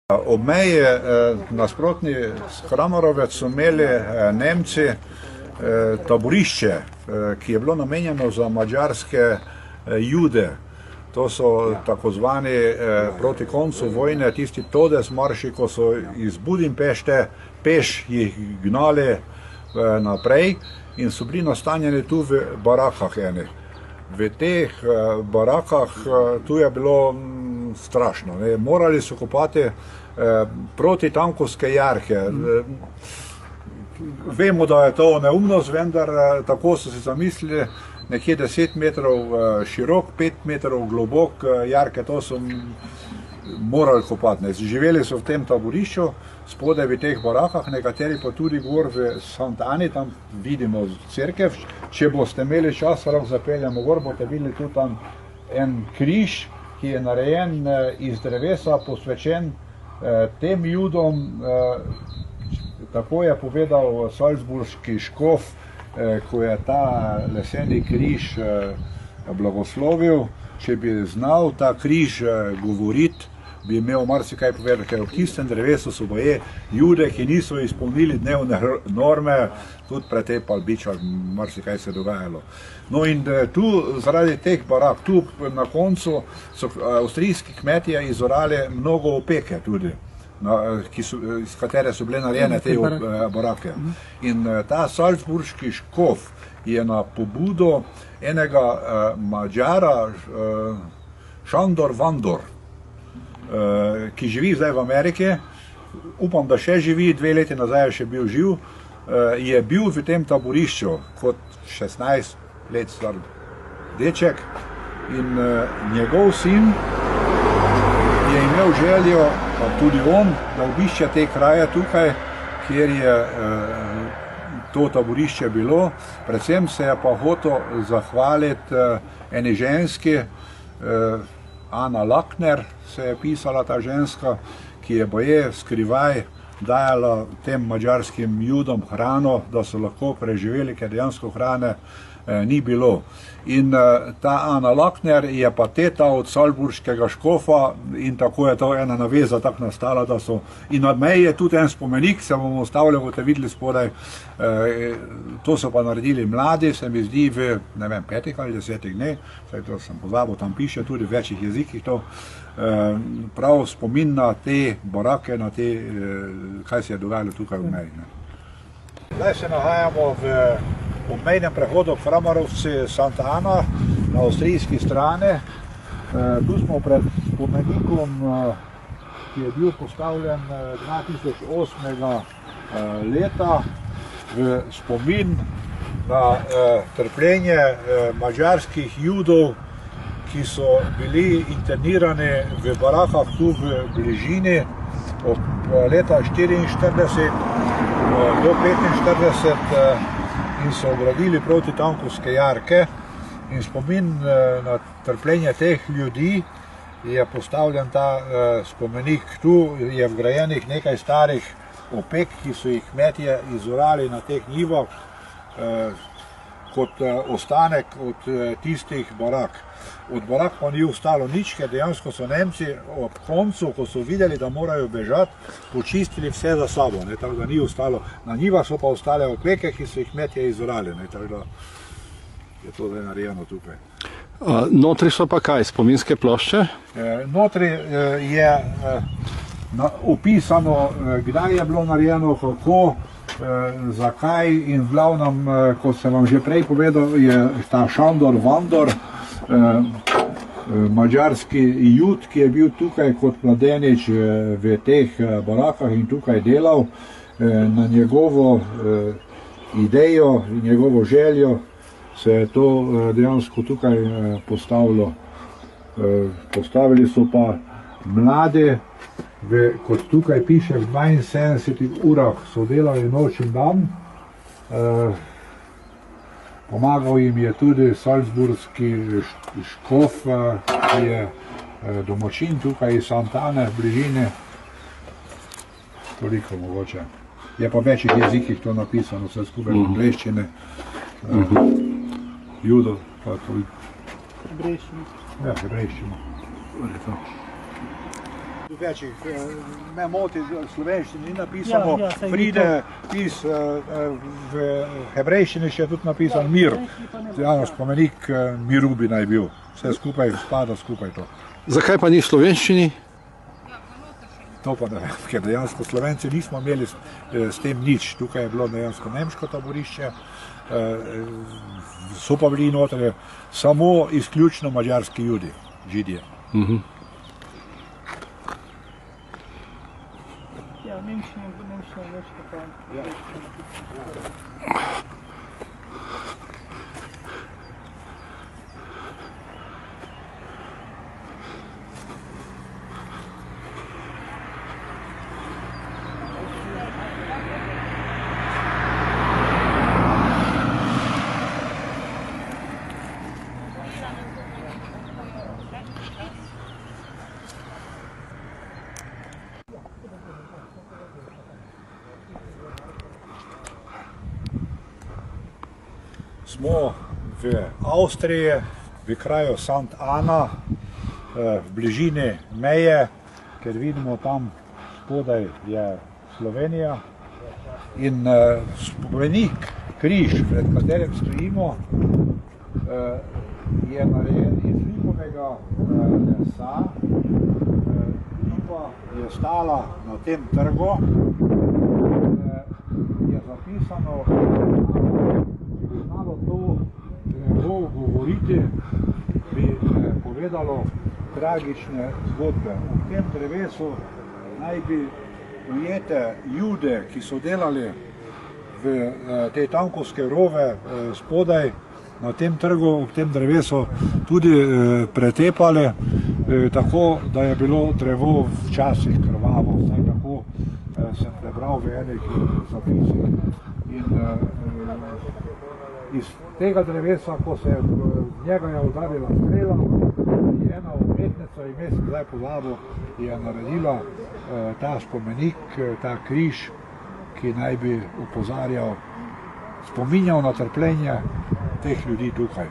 Ob meji nasprotni Kramarovec so imeli Nemci taborišče, ki je bilo namenjeno za madžarske Jude. To so tako zvani proti koncu vojne, tisti Todesmarši, ko so iz Budimpešte peš jih gnali naprej in so bili nastanjeni tu v barakah enih. V teh barakah tu je bilo strašno. Morali so kopati protitankovske jarke. Vemo, da je to neumnost, vendar tako so si zamislili, nekje 10 metrov širok, 5 metrov globok jarke, to so morali kopati. Živeli so v tem taborišču, spodaj v teh barakah, nekateri pa tudi gor v Santani, tam vidimo cerkev. Če boste imeli čas, lahko zapeljamo gor, boste videli tudi tam en križ, ki je narejen iz drevesa, posvečen tem Judom. Tako je povedal salzburški škof, ko je ta leseni križ blagoslovil. Če bi znal ta križ govoriti, bi imel marsikaj povedati, ker v tistem drevesu so baje Jude, ki niso izpolnili dnevne norme, tudi pretepali biča, marsikaj se je dogajalo. No in tu, zaradi teh barak, tu na koncu so avstrijski kmetje izorali mnogo opeke tudi, iz katere so bile narejene te barake. In ta salzburški škof je na pobudo enega Madžara, Šandor Vandor, ki živi zdaj v Ameriki, upam, da še živi, 2 leti nazaj je še bil živ, je bil v tem taborišču kot 16 let star deček in njegov sin je imel željo, pa tudi on, da obišče te kraje tukaj, kjer je to taborišče bilo. Predvsem se je pa hotel zahvaliti eni ženski, Ana Lakner se je pisala ta ženska, ki je baje skrivaj dajala tem madžarskim Judom hrano, da so lahko preživeli, ker dejansko hrane ni bilo. In ta Ana Lakner je pa teta od salzburškega škofa in tako je to ena naveza tako nastala, da so, in nad meji je tudi en spomenik, se bomo ustavljali, boste videli spodaj, to so pa naredili mladi, se mi zdi v, ne vem, 5 ali 10 dneh, saj to sem pozabil, tam piše tudi v večjih jezikih to, prav spomin na te barake, na te, kaj se je dogajalo tukaj v meji. Zdaj se nahajamo v obmejnem prehodu Kramarovci Santa Ana na avstrijski strani. Tu smo pred spomenikom, ki je bil postavljen 2008. leta v spomin na trpljenje madžarskih Judov, ki so bili internirani v barakah tu v bližini od leta 1944 do 1945 in so obradili protitankovske jarke. In spomin na trpljenje teh ljudi je postavljen ta spomenik. Tu je vgrajenih nekaj starih opek, ki so jih kmetje izorali na teh njivah kot ostanek od tistih barak. Od barak pa ni ostalo nič, ker dejansko so Nemci ob koncu, ko so videli, da morajo bežati, počistili vse za sabo, tako da ni ostalo. Na njivah so pa ostale opeke, ki so jih kmetje izorali, tako da je to zdaj narejeno tukaj. Notri so pa kaj, spominske plošče? Notri je opisano, kdaj je bilo narejeno, kako, zakaj in v glavnem, kot sem vam že prej povedal, je ta Šandor Vandor, madžarski Jud, ki je bil tukaj kot mladenič v teh barakah in tukaj delal, na njegovo idejo, njegovo željo se je to dejansko tukaj postavilo. Postavili so pa mlade, kot tukaj piše, v 72 urah so delali noč in dan. Pomagal jim je tudi salzburški škof, ki je domačin tukaj iz Santane, v bližini. Toliko mogoče. Je pa v večjih jezikih to napisano, vse skupaj v angleščini. Judo, pa tudi. Hebrejščino. Ja, hebrejščino. Večjih, me moti, v slovenščini ni napisano, pride v hebrejščini še tudi napisan mir. Javno spomenik miru bi naj bil. Vse skupaj spada skupaj to. Zakaj pa ni v slovenščini? To pa ne vem, ker dejansko Slovenci nismo imeli s tem nič. Tukaj je bilo dejansko nemško taborišče, so pa bili noter samo izključno madžarski Židje. Ja, Nemščina več tako. Smo v Avstriji, v kraju Sant Ana, v bližini meje, ker vidimo tam spodaj je Slovenija. In spomenik, križ, pred katerim stojimo, je narejen iz lipovega lesa. Lipa je stala na tem trgu, je zapisano, znalo to drevo govoriti, bi povedalo tragične zgodbe. V tem drevesu naj bi ujete Jude, ki so delali v te tankovske rove spodaj na tem trgu, v tem drevesu tudi pretepali, tako da je bilo drevo včasih krvavo. Zdaj tako sem prebral v enih zapisih. In iz tega drevesa, ko se z njega je udarila strela, je ena umetnica, ime sem zdaj pozabil, je naredila ta spomenik, ta križ, ki naj bi opozarjal, spominjal na trpljenje teh ljudi tukaj.